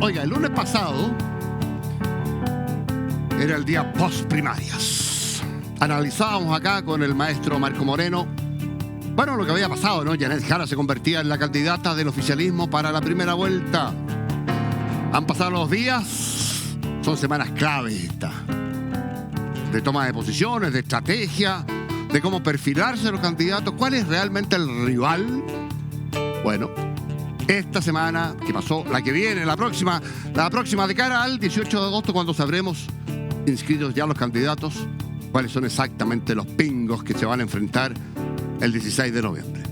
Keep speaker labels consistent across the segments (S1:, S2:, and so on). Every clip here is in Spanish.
S1: Oiga, el lunes pasado era el día post-primarias. Analizábamos acá con el maestro Marco Moreno, bueno, lo que había pasado, ¿no? Janet Jara se convertía en la candidata del oficialismo para la primera vuelta. Han pasado los días, son semanas clave estas, de toma de posiciones, de estrategia, de cómo perfilarse los candidatos, cuál es realmente el rival. Bueno, esta semana que pasó, la que viene, la próxima de cara al 18 de agosto, cuando sabremos, inscritos ya los candidatos, cuáles son exactamente los pingos que se van a enfrentar el 16 de noviembre.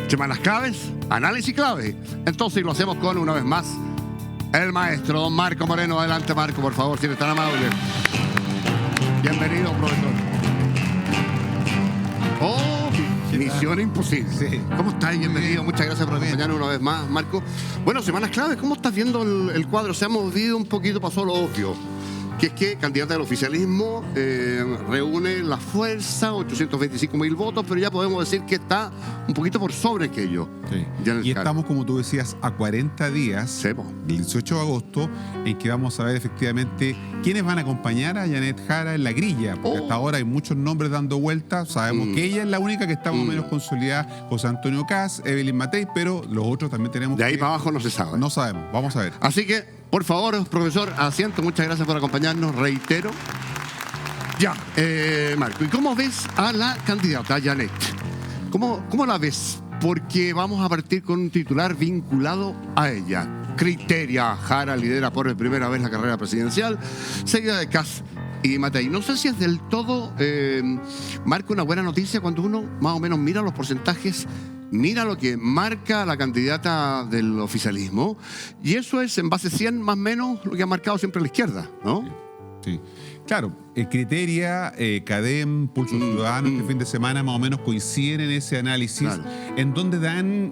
S1: Semanas claves, análisis clave. Entonces lo hacemos con, una vez más, el maestro don Marco Moreno. Adelante, Marco, por favor, si eres tan amable. Bienvenido, profesor. Oh, misión imposible. Sí. ¿Cómo estás? Bienvenido. Muchas gracias por acompañarnos una vez más, Marco. Bueno, semanas claves. ¿Cómo estás viendo el cuadro? Se ha movido un poquito, pasó lo obvio, que es que candidata del oficialismo reúne la fuerza, 825.000 votos, pero ya podemos decir que está un poquito por sobre aquello.
S2: Sí. Y estamos, como tú decías, a 40 días, el 18 de agosto, en que vamos a ver efectivamente quiénes van a acompañar a Janet Jara en la grilla, porque hasta ahora hay muchos nombres dando vueltas. Sabemos que ella es la única que está más o menos consolidada, José Antonio Kast, Evelyn Matei, pero los otros también tenemos.
S1: De ahí para abajo no se sabe.
S2: No sabemos, vamos a ver.
S1: Así que, por favor, profesor, asiento. Muchas gracias por acompañarnos, reitero. Ya, Marco, ¿y cómo ves a la candidata Janet? ¿Cómo la ves? Porque vamos a partir con un titular vinculado a ella. Criteria: Jara lidera por primera vez la carrera presidencial, seguida de Kast y Matei. No sé si es del todo, Marco, una buena noticia cuando uno más o menos mira los porcentajes, mira lo que marca la candidata del oficialismo, y eso es en base 100 más o menos lo que ha marcado siempre la izquierda, ¿no?
S2: Sí. Claro, Criteria, CADEM, Pulso Ciudadano, este fin de semana más o menos coinciden en ese análisis, claro, en donde dan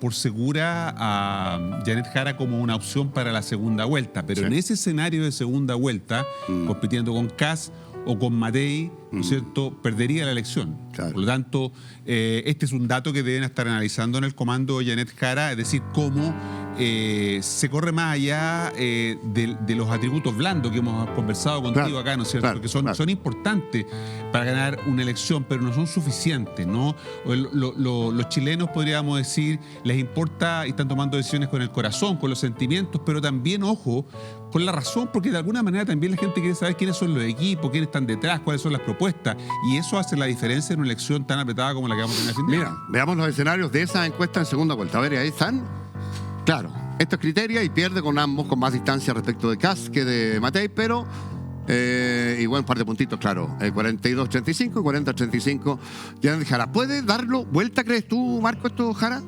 S2: por segura a Janet Jara como una opción para la segunda vuelta. Pero en ese escenario de segunda vuelta, compitiendo con Kast o con Matei, ¿no es cierto?, perdería la elección. Claro. Por lo tanto, este es un dato que deben estar analizando en el comando de Janet Jara, es decir, cómo se corre más allá de los atributos blandos que hemos conversado contigo acá, ¿no es cierto?, que son importantes para ganar una elección, pero no son suficientes, ¿no? Los chilenos, podríamos decir, les importa y están tomando decisiones con el corazón, con los sentimientos, pero también, ojo, con la razón, porque de alguna manera también la gente quiere saber quiénes son los equipos, quiénes están detrás, cuáles son las propuestas, y eso hace la diferencia en una elección tan apretada como la que vamos a tener el fin de año.
S1: Mira, veamos los escenarios de esa encuesta en segunda vuelta. A ver, ahí están. Claro, esto es Criteria y pierde con ambos con más distancia respecto de Kast que de Matei, pero igual un par de puntitos, claro, 42-35 y 40-35 Janet Jara. ¿Puede darlo vuelta, crees tú, Marco, esto, Jara?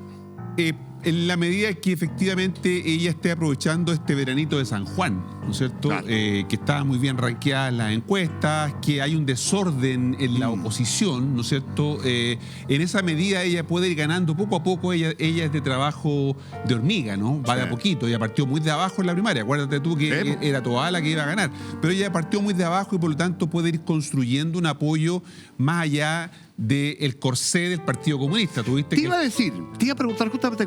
S2: En la medida que efectivamente ella esté aprovechando este veranito de San Juan, ¿no es cierto? Claro. Que está muy bien rankeada en las encuestas, que hay un desorden en la oposición, ¿no es cierto? En esa medida ella puede ir ganando poco a poco. Ella es de trabajo de hormiga, ¿no? Va de a poquito. Ella partió muy de abajo en la primaria. Acuérdate tú que era toda la que iba a ganar. Pero ella partió muy de abajo y por lo tanto puede ir construyendo un apoyo más allá del corsé del Partido Comunista. Te iba a preguntar justamente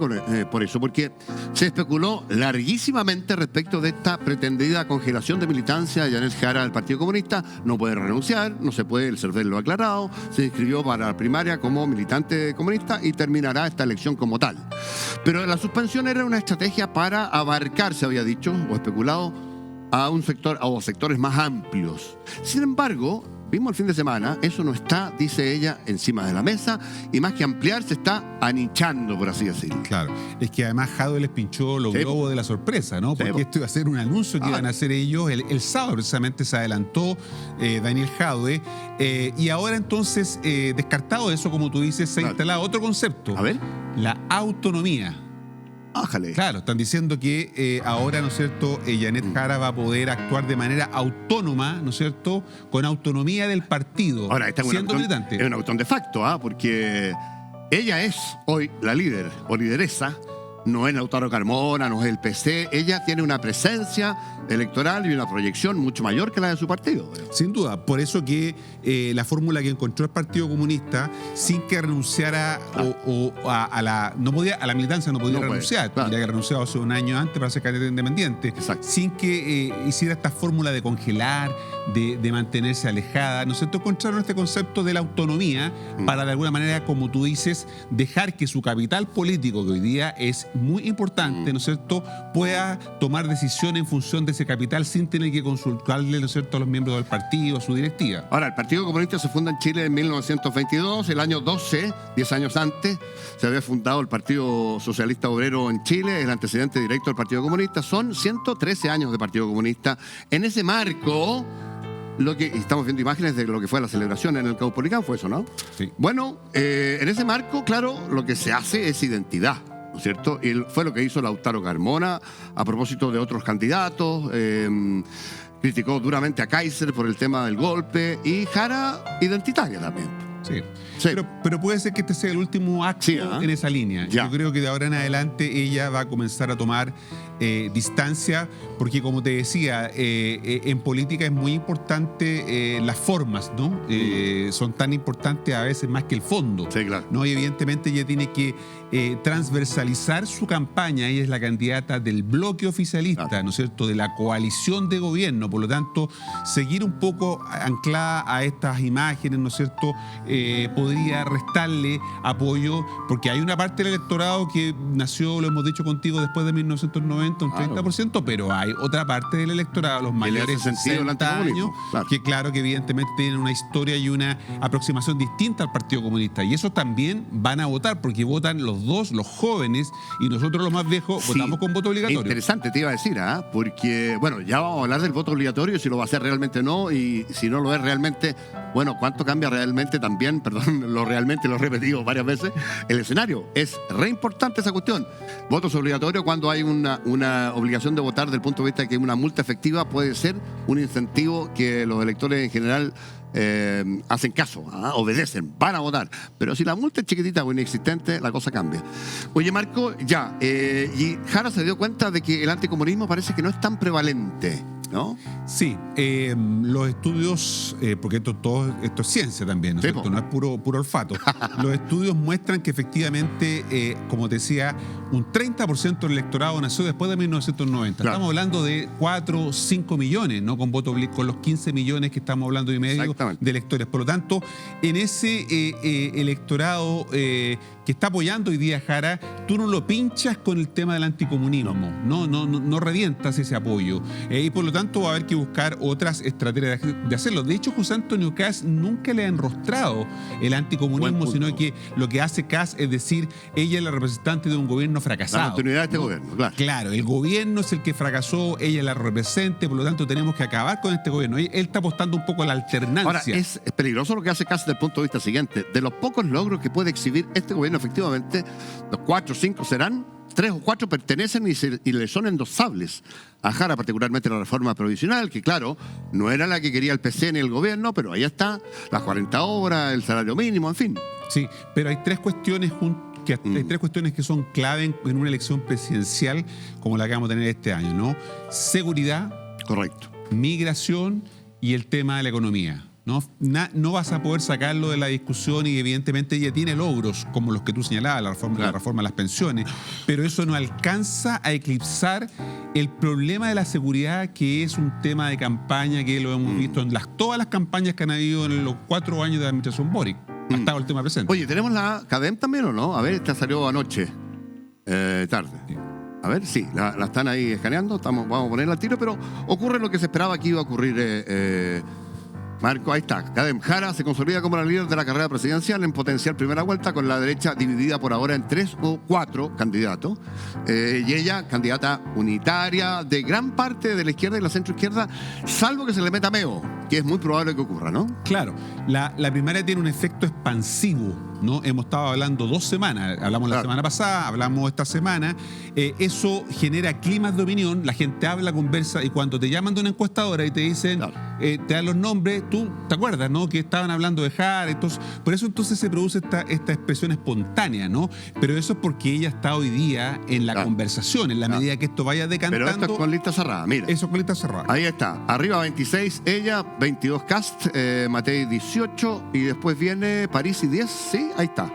S2: por eso, porque se especuló larguísimamente respecto de esta pretendida congelación de militancia de Janet Jara del Partido Comunista. No puede renunciar, no se puede, el CERVEL lo ha aclarado, se inscribió para la primaria como militante comunista y terminará esta elección como tal. Pero la suspensión era una estrategia para abarcar, se había dicho o especulado, a un sector o sectores más amplios. Sin embargo, vimos el fin de semana, eso no está, dice ella, encima de la mesa, y más que ampliar, se está anichando, por así decirlo. Claro, es que además Jadwe les pinchó los globos de la sorpresa, ¿no? Porque esto iba a ser un anuncio que iban a hacer ellos. El sábado precisamente se adelantó Daniel Jadwe, y ahora entonces, descartado eso, como tú dices, se ha instalado otro concepto.
S1: A ver.
S2: La autonomía.
S1: Ájale.
S2: Claro, están diciendo que ahora, ¿no es cierto?, Janet Jara va a poder actuar de manera autónoma, ¿no es cierto?, con autonomía del partido,
S1: ahora, esta
S2: siendo militante.
S1: Es una cuestión de facto, porque ella es hoy la líder o lideresa no es Lautaro Carmona, no es el PC. Ella tiene una presencia electoral y una proyección mucho mayor que la de su partido.
S2: Sin duda, por eso que la fórmula que encontró el Partido Comunista, sin que renunciara a la militancia, no podía renunciar, tendría que renunciar hace un año antes para ser candidato independiente.
S1: Exacto.
S2: Sin que hiciera esta fórmula de congelar, de mantenerse alejada, ¿no es cierto? Encontraron este concepto de la autonomía para, de alguna manera, como tú dices, dejar que su capital político, que hoy día es muy importante, ¿no es cierto?, pueda tomar decisiones en función de ese capital sin tener que consultarle, ¿no es cierto?, a los miembros del partido, a su directiva.
S1: Ahora, el Partido Comunista se funda en Chile en 1922, el año 12, 10 años antes, se había fundado el Partido Socialista Obrero en Chile, el antecedente directo del Partido Comunista. Son 113 años de Partido Comunista. En ese marco, estamos viendo imágenes de lo que fue la celebración en el Caupolicán, fue eso, ¿no?
S2: Sí.
S1: Bueno, en ese marco, claro, lo que se hace es identidad, ¿no es cierto? Y fue lo que hizo Lautaro Carmona a propósito de otros candidatos. Criticó duramente a Kaiser por el tema del golpe, y Jara identitaria también.
S2: Sí.
S1: Sí.
S2: Pero puede ser que este sea el último acto en esa línea.
S1: Ya.
S2: Yo creo que de ahora en adelante ella va a comenzar a tomar distancia, porque como te decía, en política es muy importante las formas, ¿no? Son tan importantes a veces más que el fondo.
S1: Sí, claro.
S2: ¿No? Y evidentemente ella tiene que transversalizar su campaña. Ella es la candidata del bloque oficialista, claro, ¿no es cierto?, de la coalición de gobierno. Por lo tanto, seguir un poco anclada a estas imágenes, ¿no es cierto?, podría restarle apoyo, porque hay una parte del electorado que nació, lo hemos dicho contigo, después de 1990, un 30%, pero hay otra parte del electorado, los mayores de 60 años, claro, que claro que evidentemente tienen una historia y una aproximación distinta al Partido Comunista, y esos también van a votar, porque votan los dos, los jóvenes, y nosotros los más viejos votamos con voto obligatorio.
S1: Interesante, te iba a decir, porque, bueno, ya vamos a hablar del voto obligatorio, si lo va a hacer realmente o no, y si no lo es realmente, bueno, ¿cuánto cambia realmente también, lo realmente, lo he repetido varias veces, el escenario? Es re importante esa cuestión. Votos obligatorios cuando hay una obligación de votar, del punto de vista de que una multa efectiva puede ser un incentivo que los electores en general hacen caso, obedecen, van a votar. Pero si la multa es chiquitita o inexistente, la cosa cambia. Oye, Marco, y Jara se dio cuenta de que el anticomunismo parece que no es tan prevalente, ¿no?
S2: Sí, los estudios, porque esto es ciencia también, ¿no es cierto? No es puro olfato. Los estudios muestran que efectivamente, como te decía, un 30% del electorado nació después de 1990. Claro. Estamos hablando de 4 o 5 millones, ¿no?, con voto con los 15 millones que estamos hablando y medio de electores. Por lo tanto, en ese electorado que está apoyando hoy día a Jara, tú no lo pinchas con el tema del anticomunismo, no revientas ese apoyo, y por lo tanto va a haber que buscar otras estrategias de hacerlo. De hecho, José Antonio Kast nunca le ha enrostrado el anticomunismo, sino que lo que hace Kast es decir, ella es la representante de un gobierno fracasado. La
S1: continuidad de este gobierno, claro.
S2: Claro, el gobierno es el que fracasó, ella la representa, por lo tanto tenemos que acabar con este gobierno. Él está apostando un poco a la alternancia.
S1: Ahora, es peligroso lo que hace Kast desde el punto de vista siguiente. De los pocos logros que puede exhibir este gobierno, efectivamente, los 4 o 5 serán, 3 o 4 pertenecen y le son endosables a Jara, particularmente la reforma provisional, que claro, no era la que quería el PC ni el gobierno, pero ahí está, las 40 horas, el salario mínimo, en fin.
S2: Sí, pero hay tres cuestiones hay tres cuestiones que son clave en una elección presidencial como la que vamos a tener este año, ¿no? Seguridad,
S1: correcto,
S2: migración y el tema de la economía. No vas a poder sacarlo de la discusión, y evidentemente ella tiene logros como los que tú señalabas, la reforma de las pensiones, pero eso no alcanza a eclipsar el problema de la seguridad, que es un tema de campaña que lo hemos visto en todas las campañas que han habido en los 4 años de administración Boric. Ha estado el tema presente.
S1: Oye, ¿tenemos la CADEM también o no? A ver, esta salió anoche, tarde. Sí. A ver, sí, la están ahí escaneando, vamos a ponerla al tiro, pero ocurre lo que se esperaba que iba a ocurrir. Marco, ahí está. CADEM. Jara se consolida como la líder de la carrera presidencial en potencial primera vuelta, con la derecha dividida por ahora en 3 o 4 candidatos. Y ella, candidata unitaria de gran parte de la izquierda y la centroizquierda, salvo que se le meta Meo. que es muy probable que ocurra, ¿no?
S2: Claro, la primaria tiene un efecto expansivo, ¿no? Hemos estado hablando 2 semanas, hablamos la semana pasada, hablamos esta semana, eso genera climas de opinión, la gente habla, conversa, y cuando te llaman de una encuestadora y te dicen, te dan los nombres, tú te acuerdas, ¿no? Que estaban hablando de Jara, entonces, por eso entonces se produce esta expresión espontánea, ¿no? Pero eso es porque ella está hoy día en la conversación, en la medida que esto vaya decantando.
S1: Pero esto es con lista cerrada, mira.
S2: Eso es con lista cerrada.
S1: Ahí está, arriba 26 ella, 22 Cast, Matei 18 y después viene Parisi 10, ¿sí? Ahí está.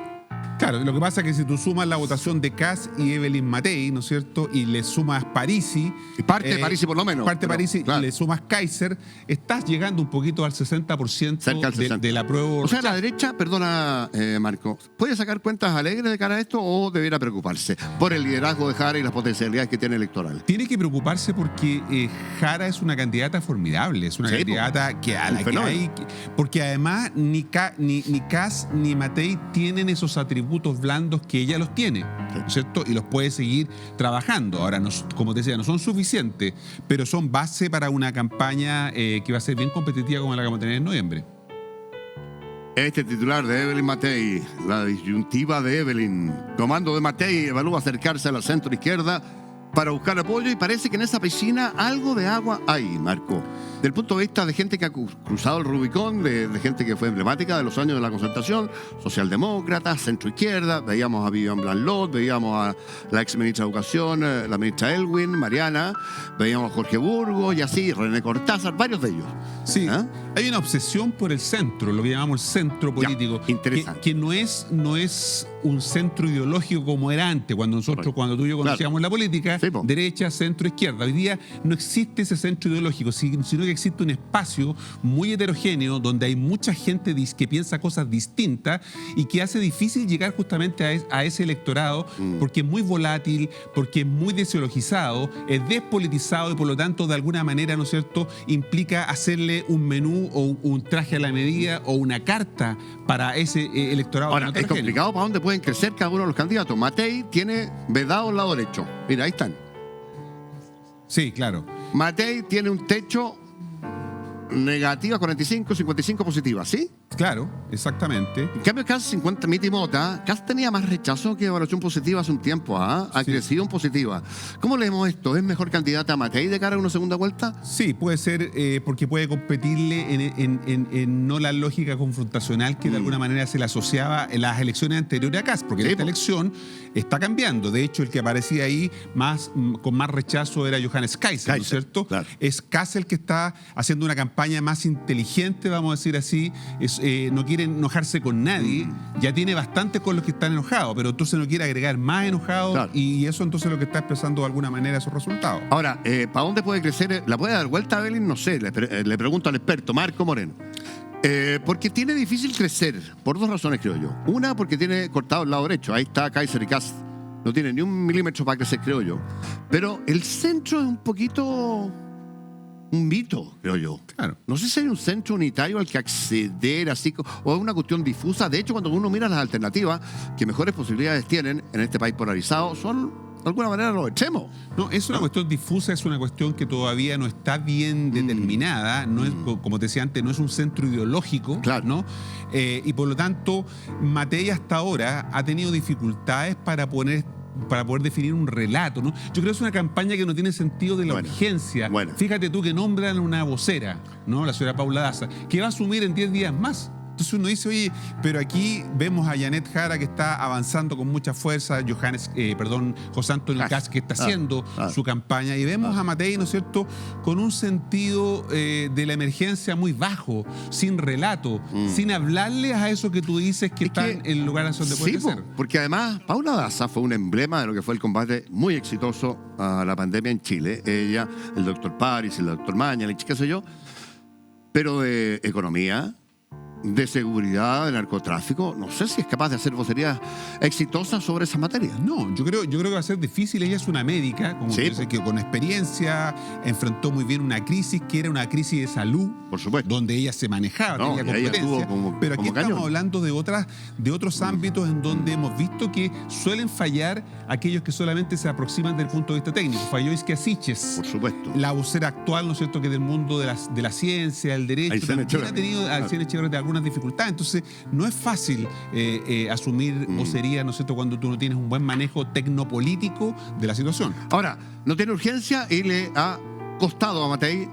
S2: Claro, lo que pasa es que si tú sumas la votación de Kast y Evelyn Matei, ¿no es cierto? Y le sumas Parisi.
S1: Y parte de Parisi por lo menos.
S2: Parte de Parisi y le sumas Kaiser, estás llegando un poquito al 60%. Cerca al 60%. De la prueba.
S1: O sea, la derecha, perdona, Marco, ¿puede sacar cuentas alegres de cara a esto o debiera preocuparse por el liderazgo de Jara y las potencialidades que tiene electoral?
S2: Tiene que preocuparse porque Jara es una candidata formidable, es una candidata que a la que hay. Porque además ni Kast ni Matei tienen esos atributos blandos que ella los tiene, ¿no es cierto? Y los puede seguir trabajando. Ahora, como te decía, no son suficientes, pero son base para una campaña que va a ser bien competitiva como la que vamos a tener en noviembre.
S1: Este titular de Evelyn Matei, la disyuntiva de Evelyn. Comando de Matei evalúa acercarse a la centro izquierda para buscar apoyo y parece que en esa piscina algo de agua hay, Marco. Del punto de vista de gente que ha cruzado el Rubicón, de gente que fue emblemática de los años de la concertación, socialdemócrata, centroizquierda, veíamos a Vivian Blanlot, veíamos a la ex ministra de Educación, la ministra Elwin, Mariana, veíamos a Jorge Burgos y así, René Cortázar, varios de ellos.
S2: Sí, hay una obsesión por el centro, lo que llamamos el centro político,
S1: interesante.
S2: Que no es un centro ideológico como era antes, cuando tú y yo conocíamos la política, derecha, centro, izquierda. Hoy día no existe ese centro ideológico, sino que existe un espacio muy heterogéneo donde hay mucha gente que piensa cosas distintas y que hace difícil llegar justamente a ese electorado porque es muy volátil, porque es muy desideologizado, es despolitizado y por lo tanto de alguna manera, ¿no es cierto?, implica hacerle un menú o un traje a la medida o una carta para ese electorado.
S1: Ahora, es complicado para dónde pueden crecer cada uno de los candidatos. Matei tiene vedado el lado derecho. Mira, ahí están.
S2: Sí, claro.
S1: Matei tiene un techo negativa 45, 55 positiva, ¿sí?
S2: Claro, exactamente.
S1: En cambio, Kast 50 Miti Mota, Kast tenía más rechazo que evaluación positiva hace un tiempo, ha crecido en positiva. ¿Cómo leemos esto? ¿Es mejor candidata a Matei de cara a una segunda vuelta?
S2: Sí, puede ser porque puede competirle en no la lógica confrontacional que de alguna manera se le asociaba en las elecciones anteriores a Kast, porque esta elección está cambiando. De hecho, el que aparecía ahí con más rechazo era Johannes Kaiser, ¿no es cierto? Claro. Es Kast el que está haciendo una campaña más inteligente, vamos a decir así, no quiere enojarse con nadie, ya tiene bastante con los que están enojados, pero entonces no quiere agregar más enojados y eso entonces es lo que está expresando de alguna manera esos resultados.
S1: Ahora, ¿para dónde puede crecer? ¿La puede dar vuelta a Evelyn? No sé, le pregunto al experto, Marco Moreno. Porque tiene difícil crecer, por 2 razones creo yo. Una, porque tiene cortado el lado derecho, ahí está Kaiser y Kast, no tiene ni 1 milímetro para crecer creo yo. Pero el centro es un poquito... un mito, creo yo.
S2: Claro.
S1: No sé si hay un centro unitario al que acceder así, o es una cuestión difusa. De hecho, cuando uno mira las alternativas que mejores posibilidades tienen en este país polarizado, son de alguna manera los extremos.
S2: No, es una cuestión difusa, es una cuestión que todavía no está bien determinada. No es, como te decía antes, no es un centro ideológico, ¿no? Y por lo tanto, Matei hasta ahora ha tenido dificultades para poder definir un relato, ¿no? Yo creo que es una campaña que no tiene sentido de la urgencia. Fíjate tú que nombran una vocera, ¿no? La señora Paula Daza, que va a asumir en 10 días más. Entonces uno dice, oye, pero aquí vemos a Janet Jara que está avanzando con mucha fuerza, José Antonio Kast que está haciendo su campaña, y vemos a Matei, ¿no es cierto?, con un sentido de la emergencia muy bajo, sin relato, sin hablarle a eso que tú dices que están en lugares donde puede ser.
S1: Porque además Paula Daza fue un emblema de lo que fue el combate muy exitoso a la pandemia en Chile. Ella, el doctor París, el doctor Mañalich, qué sé yo, pero de economía, de seguridad, de narcotráfico, no sé si es capaz de hacer vocerías exitosas sobre esa materia.
S2: No, yo creo que va a ser difícil. Ella es una médica, como
S1: Sí,
S2: dice, que con experiencia enfrentó muy bien una crisis que era una crisis de salud,
S1: por supuesto.
S2: donde ella se manejaba,
S1: No,
S2: tenía
S1: y ella
S2: competencia.
S1: estuvo
S2: Pero aquí
S1: como
S2: estamos
S1: cañón.
S2: hablando de otros ámbitos en donde hemos visto que suelen fallar aquellos que solamente se aproximan desde el punto de vista técnico. Falló Isquia Siches,
S1: Por supuesto.
S2: la vocera actual, ¿no es cierto?, que del mundo de la ciencia, el derecho,
S1: Aysén
S2: también ha
S1: Echeverri.
S2: tenido Aysén Echeverri algunas dificultades. Entonces, no es fácil asumir vocería, ¿no es cierto?, cuando tú no tienes un buen manejo tecnopolítico de la situación.
S1: Ahora, no tiene urgencia y le ha costado a Matei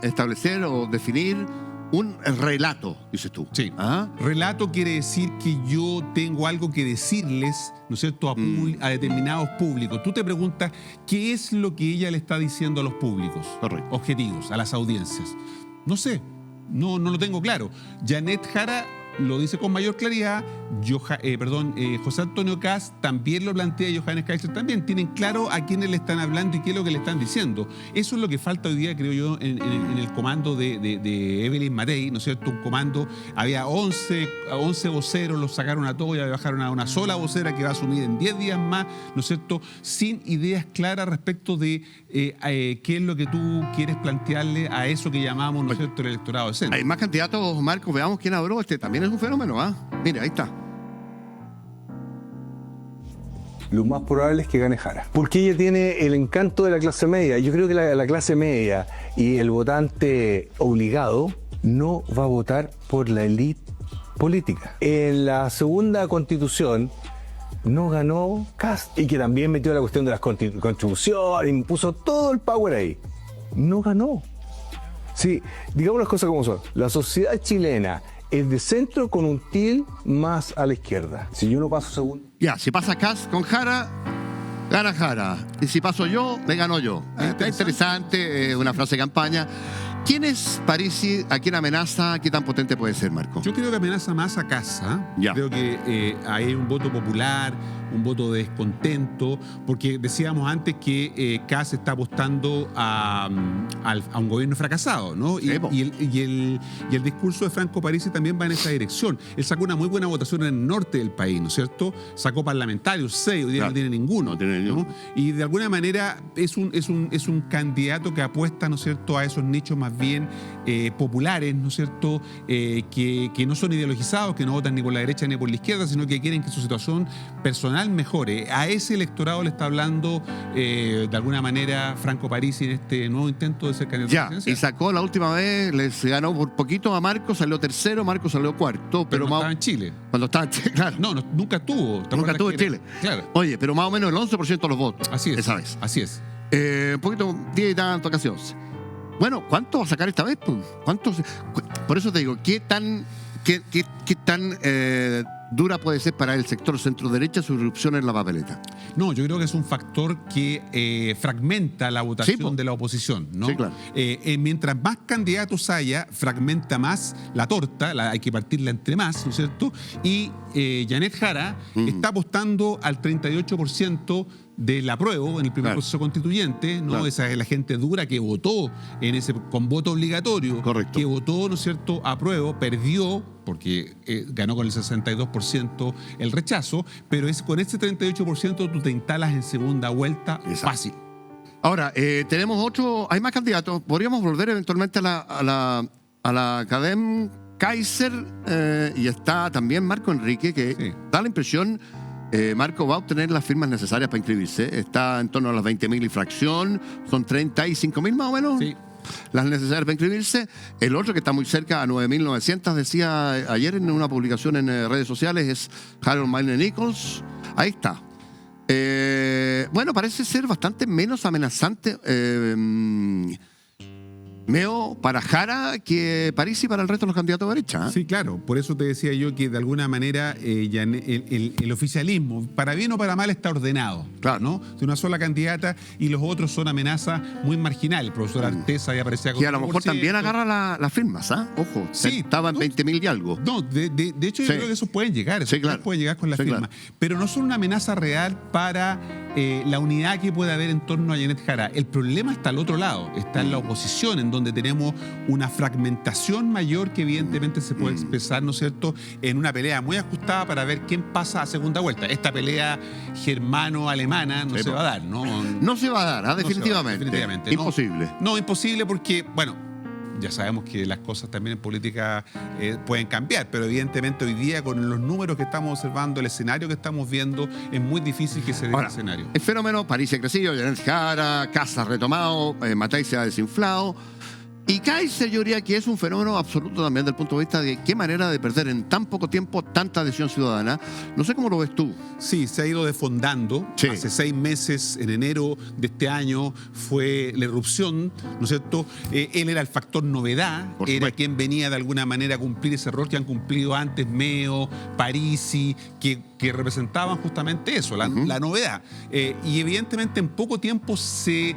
S1: establecer o definir un relato, dices tú.
S2: Sí.
S1: ¿Ah?
S2: Relato quiere decir que yo tengo algo que decirles, ¿no es cierto?, a determinados públicos. Tú te preguntas, ¿qué es lo que ella le está diciendo a los públicos?
S1: Correcto.
S2: Objetivos, a las audiencias. No sé, no lo tengo claro. Janet Jara lo dice con mayor claridad. José Antonio Kast también lo plantea, y Johannes Kaiser también. Tienen claro a quiénes le están hablando y qué es lo que le están diciendo. Eso es lo que falta hoy día, creo yo, en el comando de Evelyn Matei, ¿no es cierto? Un comando, había 11 voceros, los sacaron a todos y bajaron a una sola vocera que va a asumir en 10 días más, ¿no es cierto? Sin ideas claras respecto de qué es lo que tú quieres plantearle a eso que llamamos, ¿no es cierto?, el electorado de centro.
S1: Hay más candidatos, Marcos, veamos quién habló. También es un fenómeno, ¿ah? Mira, ahí está.
S3: Lo más probable es que gane Jara. Porque ella tiene el encanto de la clase media. Yo creo que la clase media y el votante obligado no va a votar por la élite política. En la segunda constitución no ganó Kast, y que también metió la cuestión de las contribuciones y puso todo el power ahí. No ganó. Sí, digamos las cosas como son. La sociedad chilena es de centro con un til más a la izquierda. Si yo no paso segundo.
S1: Ya, si pasa Kast con Jara, gana Jara. Y si paso yo, me gano yo. Está interesante, una frase de campaña. ¿Quién es Parisi? ¿A quién amenaza? ¿Qué tan potente puede ser, Marco?
S2: Yo creo que amenaza más a Casa.
S1: Ya.
S2: Creo que hay un voto popular, un voto de descontento, porque decíamos antes que Casa está apostando a un gobierno fracasado, ¿no?
S1: Sí, po.
S2: Y el discurso de Franco Parisi también va en esa dirección. Él sacó una muy buena votación en el norte del país, ¿no es cierto? Sacó parlamentarios, 6, hoy día
S1: Claro.
S2: no tiene ninguno.
S1: No tiene ninguno.
S2: Y de alguna manera es un candidato que apuesta, ¿no es cierto?, a esos nichos más bien populares, ¿no es cierto?, que no son ideologizados, que no votan ni por la derecha ni por la izquierda, sino que quieren que su situación personal mejore. A ese electorado le está hablando de alguna manera Franco Parisi en este nuevo intento de ser candidato
S1: Ya,
S2: presidencial.
S1: y sacó la última vez, les ganó por poquito a Marco, salió tercero, Marco salió cuarto.
S2: pero no
S1: más-
S2: estaba en Chile.
S1: Cuando estaba en Chile, claro.
S2: No, nunca estuvo. ¿Te
S1: Nunca
S2: acuerdas
S1: estuvo en
S2: que
S1: Chile.
S2: Claro.
S1: Oye, pero más o menos el 11% de los votos.
S2: Así es.
S1: Esa vez.
S2: Así es.
S1: Un poquito, 10 y tanto, casi 11. Bueno, ¿cuánto va a sacar esta vez? Pues? Por eso te digo, ¿qué tan dura puede ser para el sector centro-derecha su irrupción en la papeleta?
S2: No, yo creo que es un factor que fragmenta la votación
S1: Sí, po.
S2: de la oposición, ¿no?
S1: Sí, claro.
S2: Mientras más candidatos haya, fragmenta más la torta, hay que partirla entre más, ¿no es cierto? Y Janet Jara está apostando al 38% del apruebo en el primer
S1: Claro.
S2: proceso constituyente, ¿no?
S1: Claro.
S2: Esa es la gente dura que votó con voto obligatorio,
S1: Correcto.
S2: que votó, ¿no es cierto?, apruebo, perdió, porque ganó con el 62% el rechazo, pero con ese 38% tú te instalas en segunda vuelta.
S1: Exacto.
S2: Fácil.
S1: Ahora, tenemos hay más candidatos. Podríamos volver eventualmente a la Academ Kaiser, y está también Marco Enrique, que
S2: Sí.
S1: da la impresión, Marco va a obtener las firmas necesarias para inscribirse. Está en torno a las 20.000 y fracción, son 35.000 más o menos.
S2: Sí.
S1: Las necesarias para inscribirse. El otro que está muy cerca, a 9.900, decía ayer en una publicación en redes sociales, es Harold Milne Nichols. Ahí está. Bueno, parece ser bastante menos amenazante Meo para Jara que Parisi para el resto de los candidatos de derecha.
S2: Sí, claro. Por eso te decía yo que de alguna manera el oficialismo, para bien o para mal, está ordenado.
S1: Claro.
S2: ¿no? De una sola candidata y los otros son amenazas muy marginales. El profesor Arteza ya aparecía con
S1: Que a lo mejor
S2: 1%.
S1: también agarra las firmas, ¿ah? Ojo,
S2: Sí,
S1: estaban
S2: no.
S1: 20.000 y algo.
S2: No, de hecho yo
S1: Sí.
S2: creo que esos pueden llegar,
S1: Sí, claro.
S2: pueden llegar con la
S1: Sí,
S2: firma,
S1: claro.
S2: pero no son una amenaza real para la unidad que puede haber en torno a Janet Jara. El problema está al otro lado, está en la oposición, en donde tenemos una fragmentación mayor que evidentemente se puede expresar, ¿no es cierto?, en una pelea muy ajustada para ver quién pasa a segunda vuelta. Esta pelea germano-alemana no se va a dar, ¿no?
S1: No se va a dar, definitivamente.
S2: Definitivamente.
S1: Imposible.
S2: No, imposible porque, bueno, ya sabemos que las cosas también en política pueden cambiar, pero evidentemente hoy día con los números que estamos observando, el escenario que estamos viendo, es muy difícil que se dé el escenario.
S1: El fenómeno, París ha crecido, Janet Jara, Kast ha retomado, Matthei se ha desinflado. Y Kaiser yo diría que es un fenómeno absoluto también desde el punto de vista de qué manera de perder en tan poco tiempo tanta adhesión ciudadana. No sé cómo lo ves tú.
S2: Sí, se ha ido desfondando.
S1: Sí.
S2: Hace 6 meses, en enero de este año, fue la irrupción, ¿no es cierto? Él era el factor novedad, era quien venía de alguna manera a cumplir ese rol que han cumplido antes Meo, Parisi, que representaban justamente eso, la novedad. Y evidentemente en poco tiempo se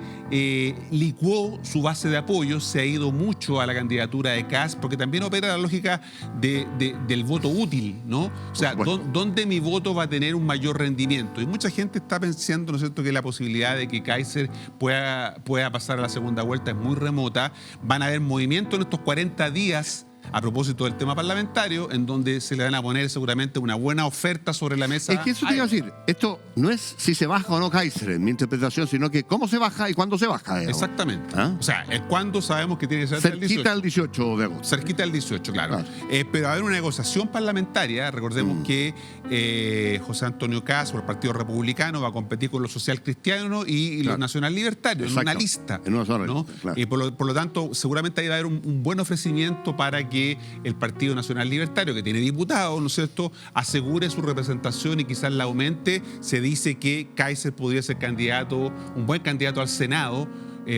S2: licuó su base de apoyo, se ha ido mucho a la candidatura de Kast, porque también opera la lógica del voto útil, ¿no? O sea, ¿dónde mi voto va a tener un mayor rendimiento? Y mucha gente está pensando, ¿no es cierto?, que la posibilidad de que Kaiser pueda pasar a la segunda vuelta es muy remota. Van a haber movimientos en estos 40 días a propósito del tema parlamentario, en donde se le van a poner seguramente una buena oferta sobre la mesa.
S1: Es que eso te iba a decir, esto no es si se baja o no Kaiser, en mi interpretación, sino que cómo se baja y cuándo se baja. Digamos.
S2: Exactamente.
S1: ¿Ah?
S2: O sea, el cuándo sabemos que tiene que ser
S1: cerquita al 18 de agosto.
S2: Cerquita al 18, claro. Pero va a haber una negociación parlamentaria. Recordemos que José Antonio Kast, por el Partido Republicano, va a competir con los social cristianos y los nacional libertarios en una lista.
S1: En una sola
S2: ¿no?
S1: lista, claro.
S2: Y por lo tanto, seguramente ahí va a haber un buen ofrecimiento para que el Partido Nacional Libertario, que tiene diputados, ¿no es cierto?, asegure su representación y quizás la aumente. Se dice que Kaiser podría ser candidato, un buen candidato al Senado,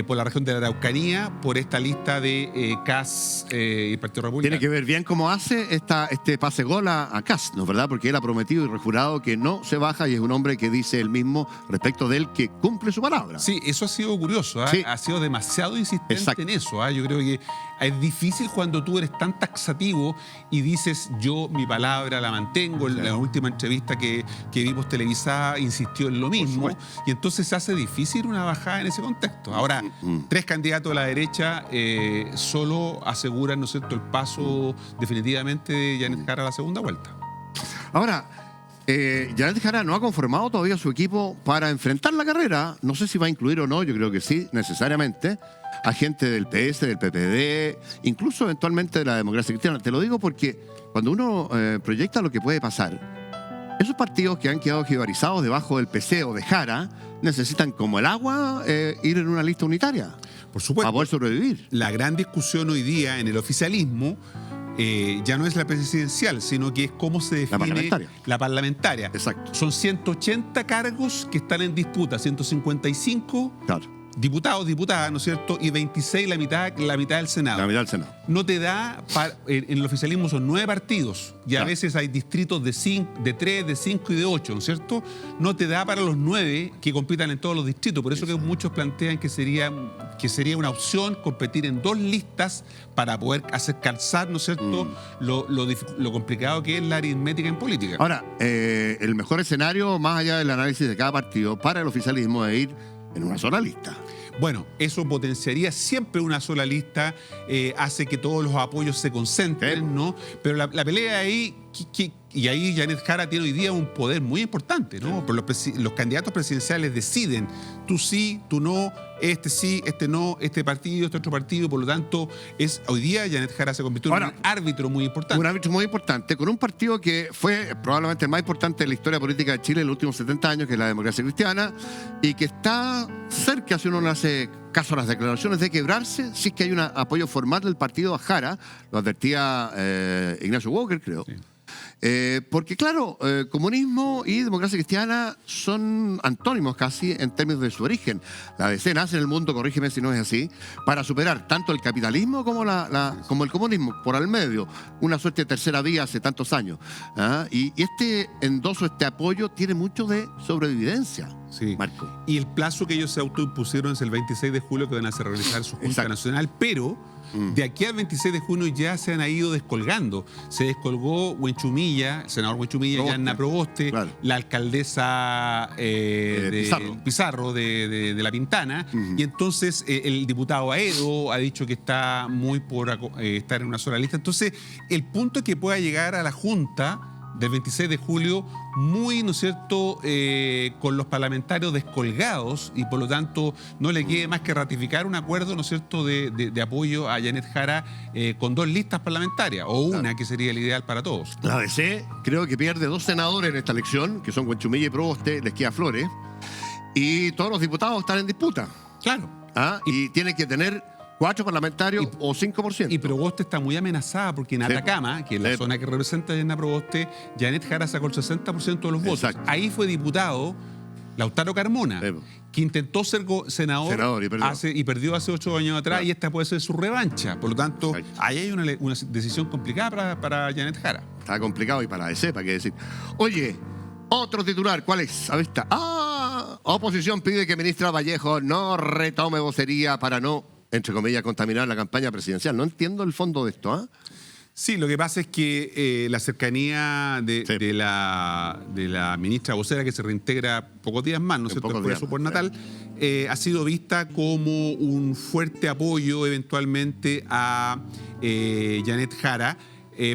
S2: por la región de la Araucanía, por esta lista de Kast y Partido Republicano.
S1: Tiene que ver bien cómo hace este pase gol a Kast, ¿no es verdad? Porque él ha prometido y rejurado que no se baja y es un hombre que dice él mismo respecto de él que cumple su palabra.
S2: Sí, eso ha sido curioso,
S1: Sí.
S2: Ha sido demasiado insistente en eso. Yo creo que es difícil cuando tú eres tan taxativo y dices yo mi palabra la mantengo. En la última entrevista que vimos televisada insistió en lo mismo y entonces se hace difícil una bajada en ese contexto. Ahora, 3 candidatos a la derecha solo aseguran, ¿no es cierto?, el paso definitivamente de Janet Jara a la segunda vuelta.
S1: Ahora, Janet Jara no ha conformado todavía su equipo para enfrentar la carrera. No sé si va a incluir o no, yo creo que sí, necesariamente, a gente del PS, del PPD, incluso eventualmente de la democracia cristiana. Te lo digo porque cuando uno proyecta lo que puede pasar, esos partidos que han quedado jibarizados debajo del PC o de Jara necesitan, como el agua, ir en una lista unitaria.
S2: Por supuesto.
S1: Para poder sobrevivir.
S2: La gran discusión hoy día en el oficialismo ya no es la presidencial, sino que es cómo se define la parlamentaria.
S1: Exacto.
S2: Son 180 cargos que están en disputa, 155 diputados, diputadas, ¿no es cierto? Y 26 la mitad del Senado.
S1: La mitad del Senado.
S2: No te da, en el oficialismo son 9 partidos y a veces hay distritos de 3, de 5 y de 8, ¿no es cierto? No te da para los 9 que compitan en todos los distritos. Por eso que muchos plantean que sería una opción competir en 2 listas para poder hacer calzar, ¿no es cierto?, lo complicado que es la aritmética en política.
S1: Ahora, el mejor escenario, más allá del análisis de cada partido, para el oficialismo es ir en una sola lista.
S2: Bueno, eso potenciaría siempre una sola lista, hace que todos los apoyos se concentren, ¿no? Pero la pelea ahí, y ahí Janet Jara tiene hoy día un poder muy importante, ¿no? Los candidatos presidenciales deciden, tú sí, tú no, este sí, este no, este partido, este otro partido, por lo tanto, hoy día Janet Jara se convirtió en un árbitro muy importante. Un
S1: árbitro muy importante, con un partido que fue probablemente el más importante en la historia política de Chile en los últimos 70 años, que es la democracia cristiana, y que está cerca, si uno no hace caso a las declaraciones, de quebrarse si es que hay un apoyo formal del partido a Jara, lo advertía Ignacio Walker, creo. Sí. Porque claro, comunismo y democracia cristiana son antónimos casi en términos de su origen. La DC nace en el mundo, corrígeme si no es así, para superar tanto el capitalismo como el comunismo, por al medio, una suerte de tercera vía hace tantos años. Y este endoso, este apoyo tiene mucho de sobrevivencia.
S2: Sí.
S1: Marco.
S2: Y el plazo que ellos se autoimpusieron es el 26 de julio, que van a realizar su Junta
S1: Exacto.
S2: Nacional, pero de aquí al 26 de junio ya se han ido descolgando. Se descolgó Huenchumilla, el senador Huenchumilla,
S1: Proboste.
S2: Yanna Proboste,
S1: Claro.
S2: la alcaldesa Pizarro de La Pintana, y entonces el diputado Aedo ha dicho que está muy por estar en una sola lista. Entonces, el punto es que pueda llegar a la Junta del 26 de julio muy, ¿no es cierto?, con los parlamentarios descolgados, y por lo tanto no le quede más que ratificar un acuerdo, ¿no es cierto?, de apoyo a Janet Jara con 2 listas parlamentarias, o una que sería el ideal para todos.
S1: La ADC creo que pierde 2 senadores en esta elección, que son Huenchumilla y Proboste, les queda Flores, y todos los diputados están en disputa.
S2: Claro.
S1: Y tienen que tener 4 parlamentarios o 5%.
S2: Y Proboste está muy amenazada porque en
S1: Sí.
S2: Atacama, que es la zona que representa a Yanna Proboste, Janet Jara sacó el 60% de los votos.
S1: Exacto.
S2: Ahí fue diputado Lautaro Carmona,
S1: Sí.
S2: que intentó ser senador
S1: y perdió.
S2: hace 8 años atrás,
S1: Claro.
S2: y esta puede ser su revancha. Por lo tanto,
S1: Exacto.
S2: ahí hay una decisión complicada para Janet Jara.
S1: Está complicado, y para la ADC, ¿para qué decir? Oye, otro titular, ¿cuál es? Ahí está. Oposición pide que ministra Vallejo no retome vocería para no, entre comillas, contaminar la campaña presidencial. No entiendo el fondo de esto,
S2: Sí, lo que pasa es que la cercanía de la ministra vocera, que se reintegra pocos días más, ¿no es cierto?,
S1: pocos
S2: después de
S1: días
S2: su
S1: más,
S2: postnatal, ha sido vista como un fuerte apoyo eventualmente a Janet Jara.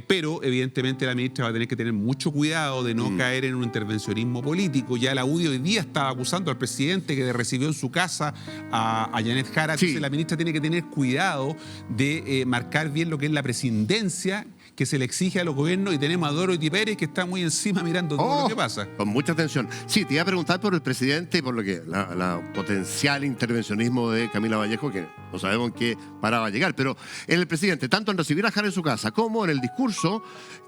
S2: Pero evidentemente la ministra va a tener que tener mucho cuidado de no caer en un intervencionismo político. Ya la UDI hoy día estaba acusando al presidente que recibió en su casa a Janet Jara.
S1: Sí.
S2: Entonces la ministra tiene que tener cuidado de marcar bien lo que es la presidencia que se le exige a los gobiernos, y tenemos a Dorothy Pérez, que está muy encima mirando todo lo que pasa.
S1: Con mucha atención. Sí, te iba a preguntar por el presidente y por lo que la potencial intervencionismo de Camila Vallejo, que no sabemos en qué para va a llegar, pero el presidente, tanto en recibir a Jara en su casa como en el discurso,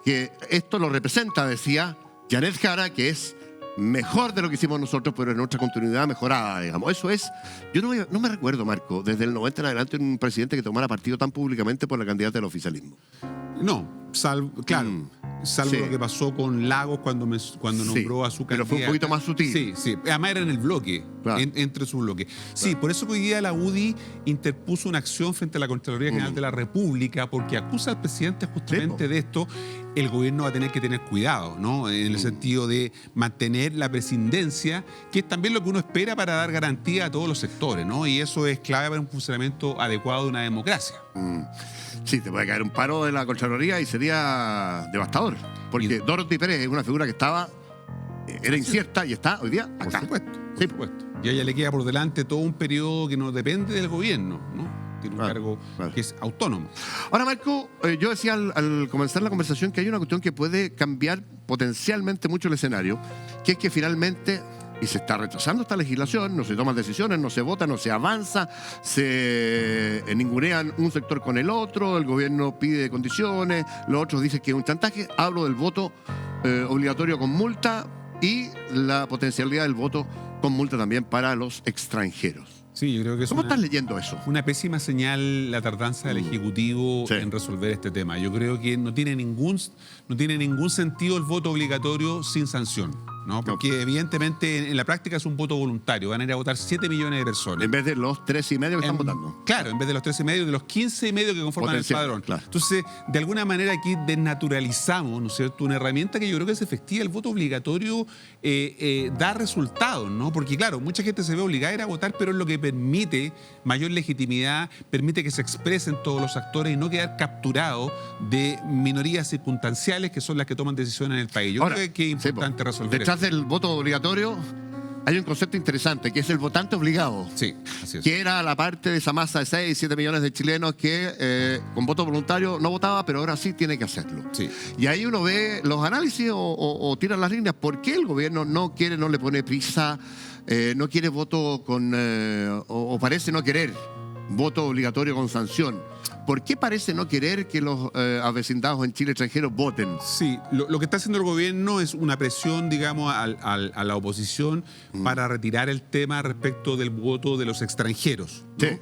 S1: que esto lo representa, decía Janet Jara, que es mejor de lo que hicimos nosotros, pero en nuestra continuidad mejorada, digamos. Eso es, yo no me recuerdo, Marco, desde el 90 en adelante, un presidente que tomara partido tan públicamente por la candidata del oficialismo.
S2: No, salvo
S1: Sí.
S2: lo que pasó con Lagos cuando nombró a su candidata.
S1: Pero fue un poquito más sutil.
S2: Sí. Además era en el bloque,
S1: Claro.
S2: entre su bloque. Sí, por eso que hoy día la UDI interpuso una acción frente a la Contraloría General de la República, porque acusa al presidente justamente de esto. El gobierno va a tener que tener cuidado, ¿no?, en el sentido de mantener la presidencia, que es también lo que uno espera para dar garantía a todos los sectores, ¿no? Y eso es clave para un funcionamiento adecuado de una democracia.
S1: Sí, te puede caer un paro de la Contraloría y sería devastador. Porque Dorothy Pérez es una figura que era incierta y está hoy día acá.
S2: Por supuesto. Y a ella le queda por delante todo un periodo que no depende del gobierno, ¿no? Tiene un cargo que es autónomo.
S1: Ahora, Marco, yo decía al comenzar la conversación que hay una cuestión que puede cambiar potencialmente mucho el escenario, que es que finalmente, y se está retrasando esta legislación, no se toman decisiones, no se vota, no se avanza, se ningunean un sector con el otro, el gobierno pide condiciones, los otros dicen que es un chantaje. Hablo del voto obligatorio con multa y la potencialidad del voto con multa también para los extranjeros.
S2: Sí, yo creo que es
S1: ¿Cómo estás leyendo eso?
S2: una pésima señal la tardanza del Ejecutivo
S1: Sí.
S2: en resolver este tema. Yo creo que no tiene ningún sentido el voto obligatorio sin sanción, ¿no? Porque evidentemente en la práctica es un voto voluntario. Van a ir a votar 7 millones de personas.
S1: En vez de los 3,5 que están votando.
S2: Claro, en vez de los 13,5, de los 15,5 que conforman
S1: Potencial,
S2: el padrón.
S1: claro.
S2: Entonces, de alguna manera aquí desnaturalizamos, ¿no es cierto?, una herramienta que yo creo que es efectiva. El voto obligatorio da resultados, ¿no? Porque, claro, mucha gente se ve obligada a ir a votar, pero es lo que permite mayor legitimidad, permite que se expresen todos los actores y no quedar capturado de minorías circunstanciales que son las que toman decisiones en el país. Yo
S1: Ahora,
S2: creo que es importante resolver
S1: detrás del voto obligatorio hay un concepto interesante, que es el votante obligado.
S2: Sí, así es.
S1: Que era la parte de esa masa de 6, 7 millones de chilenos que con voto voluntario no votaba, pero ahora sí tiene que hacerlo.
S2: Sí.
S1: Y ahí uno ve los análisis o tira las líneas. ¿Por qué el gobierno no le pone prisa, no quiere voto o parece no querer voto obligatorio con sanción? ¿por qué parece no querer que los avecindados en Chile extranjeros voten?
S2: Sí, lo que está haciendo el gobierno es una presión, digamos, a la oposición para retirar el tema respecto del voto de los extranjeros, ¿no?
S1: Sí.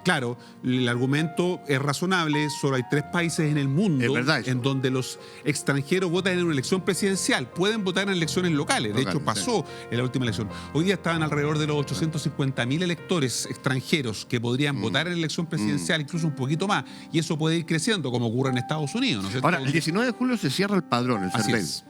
S2: Claro, el argumento es razonable. Solo hay 3 países en el mundo
S1: Es verdad eso.
S2: en donde los extranjeros votan en una elección presidencial. Pueden votar en elecciones locales. De hecho, pasó en la última elección. Hoy día estaban alrededor de los 850.000 electores extranjeros que podrían votar en la elección presidencial, incluso un poquito más. Y eso puede ir creciendo, como ocurre en Estados Unidos, ¿no es cierto?
S1: Ahora, el 19 de julio se cierra el padrón, el
S2: Así
S1: CERVEL.
S2: es.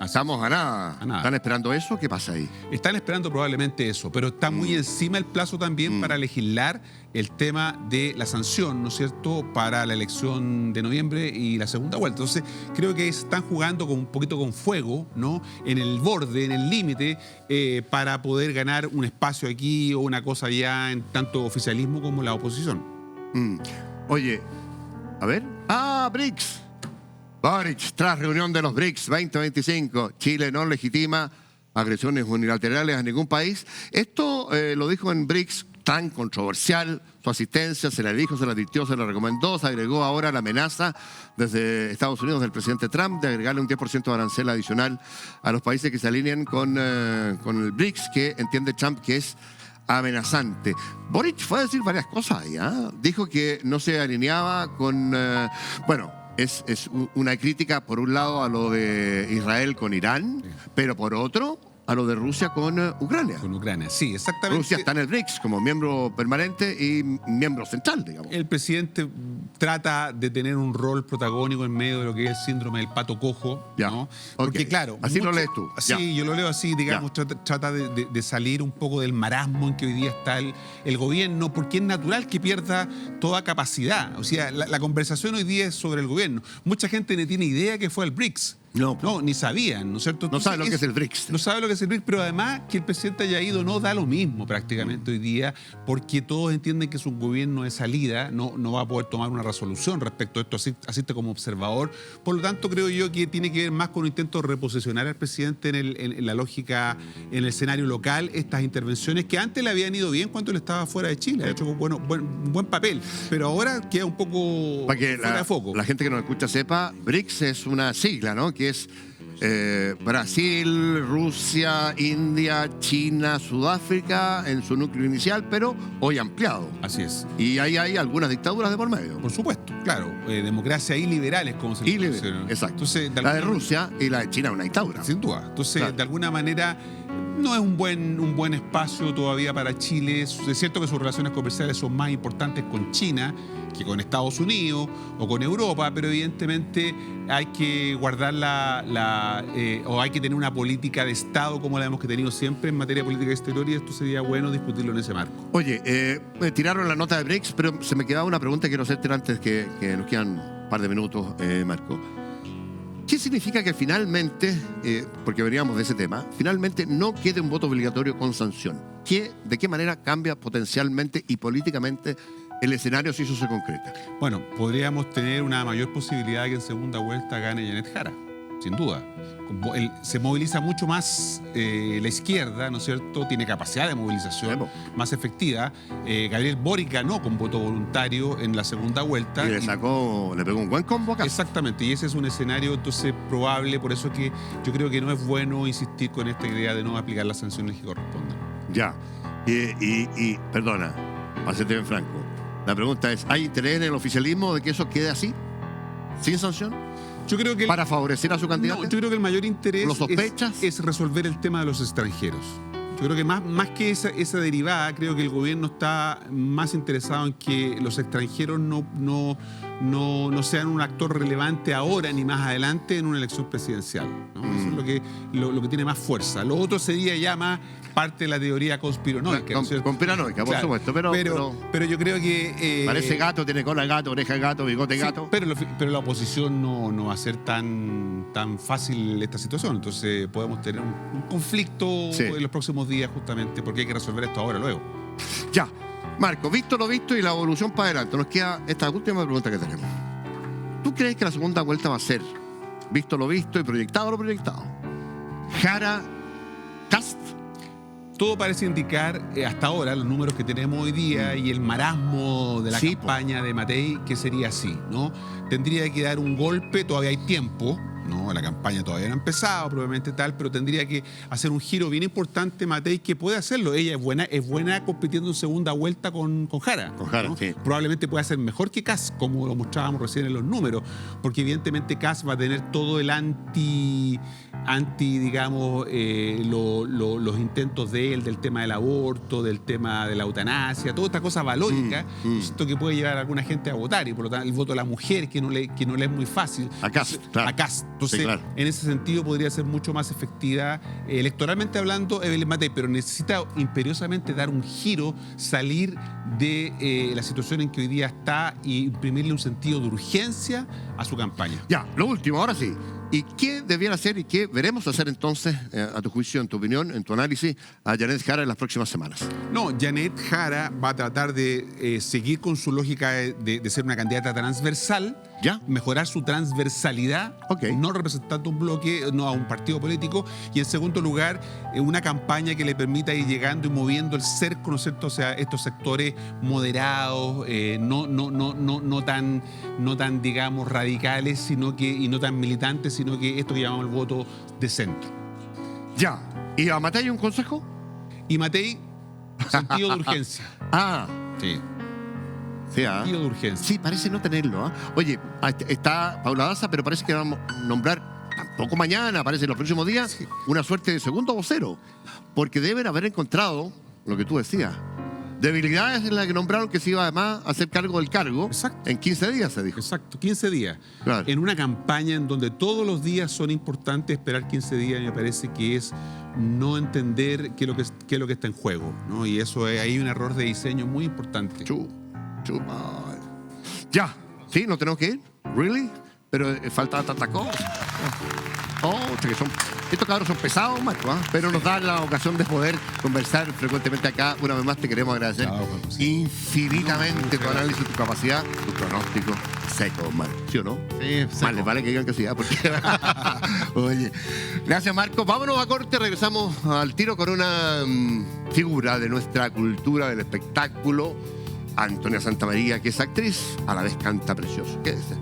S1: Estamos a nada.
S2: A nada.
S1: ¿Están esperando eso? ¿Qué pasa ahí?
S2: Están esperando probablemente eso, pero está muy encima el plazo también para legislar el tema de la sanción, ¿no es cierto?, para la elección de noviembre y la segunda vuelta. Entonces, creo que están jugando con un poquito con fuego, ¿no?, en el borde, en el límite, para poder ganar un espacio aquí o una cosa allá en tanto oficialismo como la oposición.
S1: Oye, a ver. BRICS. Boric, tras reunión de los BRICS 2025, Chile no legitima agresiones unilaterales a ningún país. Esto lo dijo en BRICS, tan controversial, su asistencia, se la dijo, se la advirtió, se la recomendó, se agregó ahora la amenaza desde Estados Unidos del presidente Trump de agregarle un 10% de arancel adicional a los países que se alineen con el BRICS, que entiende Trump que es amenazante. Boric fue a decir varias cosas ahí, ¿eh? Dijo que no se alineaba con... Es una crítica, por un lado, a lo de Israel con Irán, pero por otro, a lo de Rusia con Ucrania.
S2: Con Ucrania, sí, exactamente.
S1: Rusia está en el BRICS como miembro permanente y miembro central, digamos.
S2: El presidente trata de tener un rol protagónico en medio de lo que es el síndrome del pato cojo,
S1: Ya.
S2: ¿no?
S1: Ok.
S2: Porque claro...
S1: Así lo lees tú.
S2: Sí,
S1: Ya.
S2: yo lo leo así, digamos, trata de salir un poco del marasmo en que hoy día está el gobierno, porque es natural que pierda toda capacidad. O sea, la conversación hoy día es sobre el gobierno. Mucha gente no tiene idea que fue el BRICS.
S1: No.
S2: No, ni sabían, ¿no es cierto?
S1: No sabe lo que es el BRICS.
S2: No sabe lo que es el BRICS, pero además que el presidente haya ido no da lo mismo prácticamente hoy día, porque todos entienden que es un gobierno de salida, no va a poder tomar una resolución respecto a esto, asiste como observador. Por lo tanto, creo yo que tiene que ver más con un intento de reposicionar al presidente en la lógica, en el escenario local, estas intervenciones que antes le habían ido bien cuando él estaba fuera de Chile, ha hecho un buen papel, pero ahora queda un poco
S1: Para que
S2: fuera de foco.
S1: la gente que nos escucha sepa, BRICS es una sigla, ¿no? Que es Brasil, Rusia, India, China, Sudáfrica en su núcleo inicial, pero hoy ampliado.
S2: Así es.
S1: Y ahí hay algunas dictaduras de por medio.
S2: Por supuesto, claro. Democracia y liberales, como se le dice.
S1: Exacto.
S2: Entonces,
S1: la de Rusia y la de China es una dictadura.
S2: Sin duda. Entonces,
S1: Claro.
S2: de alguna manera, no es un buen espacio todavía para Chile. Es cierto que sus relaciones comerciales son más importantes con China que con Estados Unidos o con Europa, pero evidentemente hay que guardar o hay que tener una política de Estado como la hemos tenido siempre en materia de política exterior, y esto sería bueno discutirlo en ese marco.
S1: Oye, me tiraron la nota de BRICS, pero se me quedaba una pregunta que quiero hacerte antes que nos quedan un par de minutos, Marco. ¿Qué significa que finalmente, porque veníamos de ese tema, finalmente no quede un voto obligatorio con sanción? ¿De qué manera cambia potencialmente y políticamente el escenario si eso se concreta?
S2: Bueno, podríamos tener una mayor posibilidad de que en segunda vuelta gane Janet Jara, sin duda. Se moviliza mucho más la izquierda, ¿no es cierto? Tiene capacidad de movilización más efectiva. Gabriel Boric ganó con voto voluntario en la segunda vuelta.
S1: Y le pegó un buen combo acá.
S2: Exactamente, y ese es un escenario entonces probable, por eso que yo creo que no es bueno insistir con esta idea de no aplicar las sanciones que corresponden.
S1: Ya, y perdona, para serte bien franco, la pregunta es, ¿hay interés en el oficialismo de que eso quede así? ¿Sin sanción?
S2: Yo creo que
S1: ¿Para favorecer a su candidato?
S2: No, yo creo que el mayor interés
S1: ¿Lo sospechas?
S2: es resolver el tema de los extranjeros. Yo creo que más que esa derivada, creo que el gobierno está más interesado en que los extranjeros no sean un actor relevante ahora ni más adelante en una elección presidencial, ¿no? Eso es lo que tiene más fuerza. Lo otro sería ya más parte de la teoría conspiranoica.
S1: Conspiranoica, por supuesto,
S2: pero yo creo que...
S1: parece gato, tiene cola de gato, oreja de gato, bigote de gato.
S2: Pero la oposición no va a ser tan fácil esta situación. Entonces podemos tener un conflicto en los próximos días justamente porque hay que resolver esto ahora, luego.
S1: Ya, Marco, visto lo visto y la evolución para adelante, nos queda esta última pregunta que tenemos. ¿Tú crees que la segunda vuelta va a ser, visto lo visto y proyectado lo proyectado, Jara, Cast?
S2: todo parece indicar, hasta ahora, los números que tenemos hoy día y el marasmo de la campaña de Matei, que sería así, ¿no? Tendría que dar un golpe, todavía hay tiempo, ¿no? La campaña todavía no ha empezado, probablemente tal, pero tendría que hacer un giro bien importante Matei, que puede hacerlo. Ella es buena compitiendo en segunda vuelta con Jara.
S1: Con Jara,
S2: ¿no?
S1: sí.
S2: Probablemente pueda ser mejor que Kast, como lo mostrábamos recién en los números, porque evidentemente Kast va a tener todo el digamos, los intentos de él, del tema del aborto, del tema de la eutanasia, toda esta cosa valórica, esto que puede llevar a alguna gente a votar, y por lo tanto el voto de la mujer, que no le es muy fácil.
S1: A Kast, claro.
S2: A Kast. Entonces,
S1: Sí, claro.
S2: en ese sentido podría ser mucho más efectiva electoralmente hablando Evelyn Matei, pero necesita imperiosamente dar un giro, salir de la situación en que hoy día está y imprimirle un sentido de urgencia a su campaña.
S1: Ya, lo último, ahora sí. ¿Y qué debiera hacer y qué veremos hacer entonces, a tu juicio, en tu opinión, en tu análisis, a Janet Jara en las próximas semanas?
S2: No, Janet Jara va a tratar de seguir con su lógica de ser una candidata transversal,
S1: ¿Ya?
S2: mejorar su transversalidad,
S1: Ok.
S2: no representando un bloque, no a un partido político, y en segundo lugar, una campaña que le permita ir llegando y moviendo el cerco, ¿no es cierto? O sea, estos sectores moderados, no tan, digamos, radicales, y no tan militantes, sino que esto que llamamos el voto de centro.
S1: Ya. ¿Y a Matei un consejo?
S2: Y Matei, sentido de urgencia.
S1: Ah,
S2: Sí,
S1: sí, ah.
S2: sentido de urgencia.
S1: Sí, parece no tenerlo. ¿Ah? Oye, está Paula Daza, pero parece que vamos a nombrar tampoco mañana, parece en los próximos días,
S2: Sí.
S1: una suerte de segundo vocero. Porque deben haber encontrado, lo que tú decías, debilidades en las que nombraron que se iba además a hacer cargo del cargo.
S2: Exacto.
S1: En 15 días se dijo.
S2: Exacto, 15 días.
S1: Claro.
S2: En una campaña en donde todos los días son importantes, esperar 15 días me parece que es no entender qué es lo que está en juego, ¿no? Y eso hay un error de diseño muy importante.
S1: Chupa. Ya, sí, nos tenemos que ir. ¿Really? Pero falta tanta cosa. Estos cabros son pesados, Marco, ¿ah? Pero nos da la ocasión de poder conversar frecuentemente acá. Una vez más te queremos agradecer infinitamente tu análisis, tu capacidad, tu pronóstico seco, Marco. ¿Sí o no?
S2: Sí,
S1: Más les vale que digan que sí, ¿ah? Porque... Oye, gracias, Marco. Vámonos a corte, regresamos al tiro con una figura de nuestra cultura del espectáculo, Antonia Santamaría, que es actriz, a la vez canta precioso. Quédese.